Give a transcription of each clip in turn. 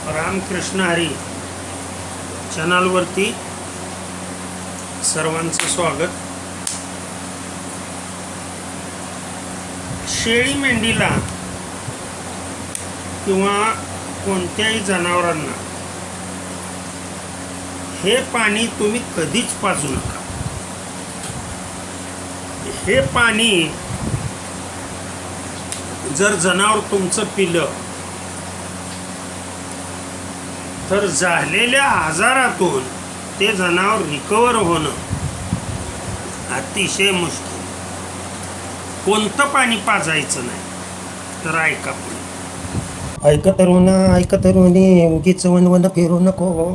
रामकृष्ण हरी चॅनलवरती सर्वांचं स्वागत. शेळी मेंढीला किंवा कोणत्याही जनावरांना हे पाणी तुम्ही कधीच पाजू नका. हे पाणी जर जनावर तुमचं पिलं तर झालेल्या आजारातून ते जनावर रिकवर होणं अतिशय मुश्किल. कोणतं पाणी पाजायचं नाही. तर ऐका पुढे. ऐक तरुणी उगीच वनवन फिरू नको.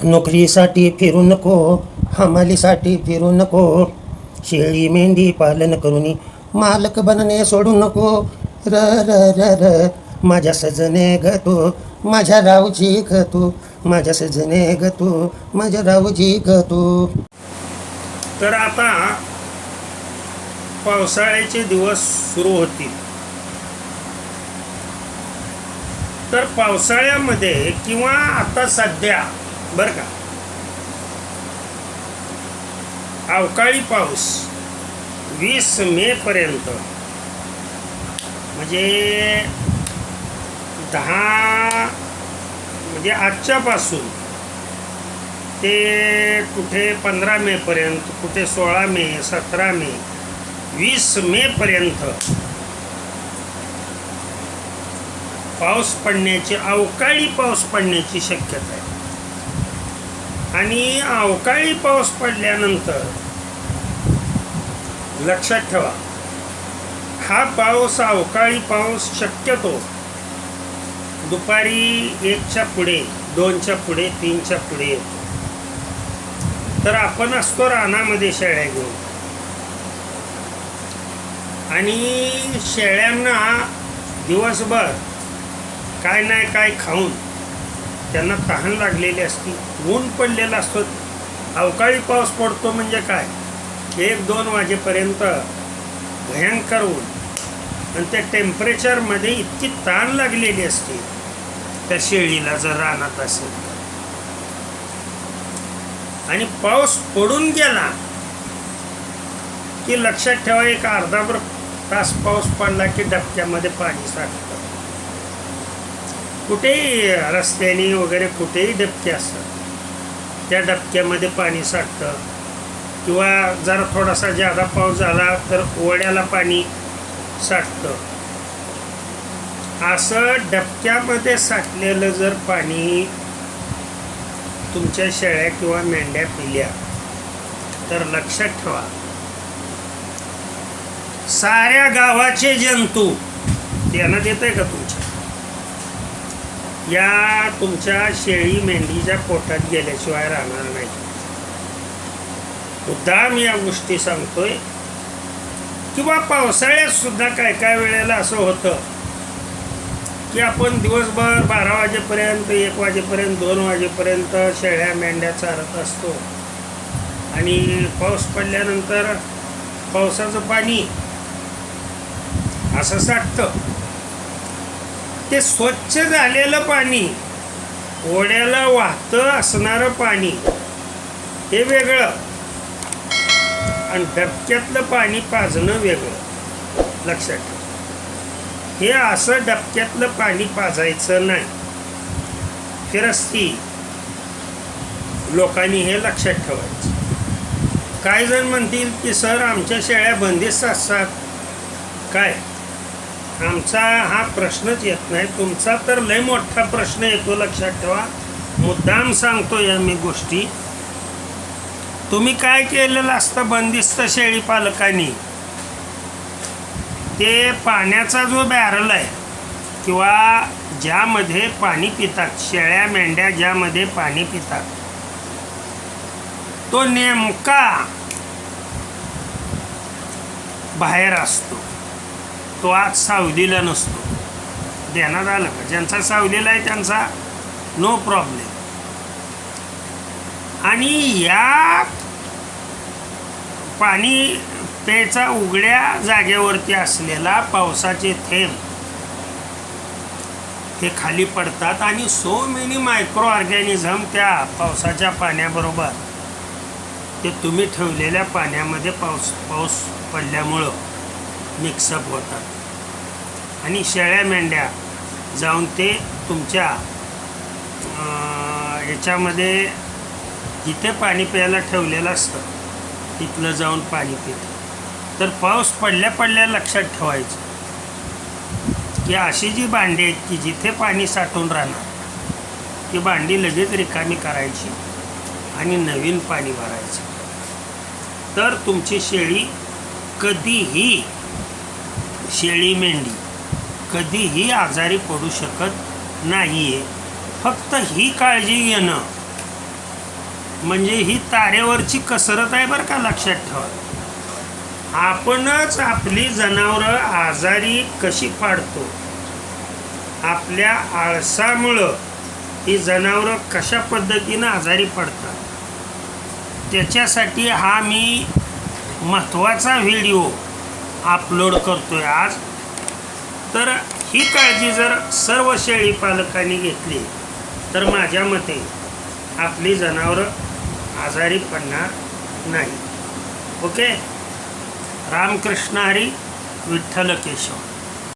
नोकरीसाठी फिरू नको, हमालीसाठी फिरू नको. शेळी मेंढी पालन करून मालक बनणे सोडू नको. र र र र माझ्या सजने ग तू, माझ्या रावजी ग तू, माझ्या सजने ग तू, माझ्या रावजी ग तू. तर आता पावसाळ्याचे दिवस सुरू होतील. तर पावसाळ्यामध्ये किंवा आता सध्या बरं का, अवकाळी पाऊस 20 मे पर्यंत, म्हणजे 10 म्हणजे आजच्यापासून ते कुठे 15 मे पर्यंत, कुठे 16 मे, 17 मे, 20 मे पर्यंत पाऊस पडण्याची, अवकाळी पाऊस पडण्याची शक्यता आहे. आणि अवकाळी पाऊस पडल्यानंतर लक्षात ठेवा, हा पाऊस, अवकाळी पाऊस शक्यतो दुपारी 1च्या पुढे, 2च्या पुढे, 3च्या पुढे येतो. तर आपण असतो रानामध्ये शेळ्या घेऊन, आणि शेळ्यांना दिवसभर काय नाही काय खाऊन त्यांना तहान लागलेली असते. ऊन पडलेला असतो. अवकाळी पाऊस पडतो म्हणजे काय, 1-2 वाजेपर्यंत भयंकर ऊन, आणि त्या टेम्परेचरमध्ये इतकी ताण लागलेली असते त्या शेळीला जर रानात असेल. आणि पाऊस पडून गेला की लक्षात ठेवा, एक अर्धा तास पाऊस पडला की डबक्यामध्ये पाणी साठतं. कुठेही रस्त्याने वगैरे कुठेही डबके असतात, त्या डबक्यामध्ये पाणी साठतं. किंवा जरा थोडासा जादा पाऊस झाला तर ओढ्याला पाणी साठतं. असं डबक्यामध्ये साठलेलं जर पाणी तुमच्या शेळ्या किंवा मेंढ्या पिल्या तर लक्षात ठेवा, साऱ्या गावाचे जंतू त्यांना देत आहे का तुमच्या, या तुमच्या शेळी मेंढीच्या पोटात गेल्याशिवाय राहणार नाही. मुद्दाम या गोष्टी सांगतोय. किंवा पावसाळ्यात सुद्धा काय काय वेळेला असं होतं की आपण दिवसभर 12 वाजेपर्यंत, 1 वाजेपर्यंत, 2 वाजेपर्यंत शेळ्या मेंढ्या चारत असतो, आणि पाऊस पडल्यानंतर पावसाचं पाणी असं साठतं. ते स्वच्छ झालेलं पाणी, ओढ्याला वाहतं असणारं पाणी हे वेगळं, आणि डबक्यातलं पाणी पाजणं वेगळं. लक्षात ठेवा, हे असं डबक्यातलं पाणी पाजायचं नाही. फिरस्ती लोकांनी हे लक्षात ठेवायचं. काही जण म्हणतील की सर आमच्या शेळ्या बंदिस्त असतात. काय, आमचा हा प्रश्नच येत नाही. तुमचा तर लय मोठा प्रश्न येतो. लक्षात ठेवा, मुद्दाम सांगतो या मी गोष्टी. तुम्ही काय केलेलं असतं बंदिस्त शेळी पालकांनी, ते पाण्याचा जो बॅरल आहे किंवा ज्यामध्ये पाणी पितात शेळ्या मेंढ्या, ज्यामध्ये पाणी पितात, तो नेमका बाहेर असतो. तो आज सावलीला नसतो. ध्यानात आलं का? ज्यांचा सावलीला आहे त्यांचा नो प्रॉब्लेम. आणि या पाणी प्यायचा उघड्या जागेवरती असलेला पावसाचे थेंब ते खाली पडतात आणि सो मेनी मायक्रो ऑर्गॅनिझम त्या पावसाच्या पाण्याबरोबर ते तुम्ही ठेवलेल्या पाण्यामध्ये पाऊस पडल्यामुळं मिक्सअप होतात आणि शेळ्या मेंढ्या जाऊन ते तुमच्या ह्याच्यामध्ये जिथे पाणी प्यायला ठेवलेलं असतं तिथलं जाऊन पाणी पितं. तर पाऊस पडल्या लक्षात ठेवायचं की अशी जी भांडी आहेत की जिथे पाणी साठून राहणार ती भांडी लगेच रिकामी करायची आणि नवीन पाणी भरायचं. तर तुमची शेळी कधीही शेळी मेंढी कधीही आजारी पडू शकत नाही आहे. फक्त ही काळजी घेणं म्हणजे ही तारेवरची कसरत आहे बरं का, लक्षात ठेवा. आपणच आपली जनावरं आजारी कशी पाडतो, आपल्या आळसामुळं ही जनावरं कशा पद्धतीनं आजारी पडतात, त्याच्यासाठी हा मी महत्त्वाचा व्हिडिओ अपलोड करतोय आज. तर ही काळजी जर सर्व शेळी पालकांनी घेतली तर माझ्या मते आपली जनावरं आजारी पडणार नाही. ओके. रामकृष्ण हरी, विठ्ठल केशव.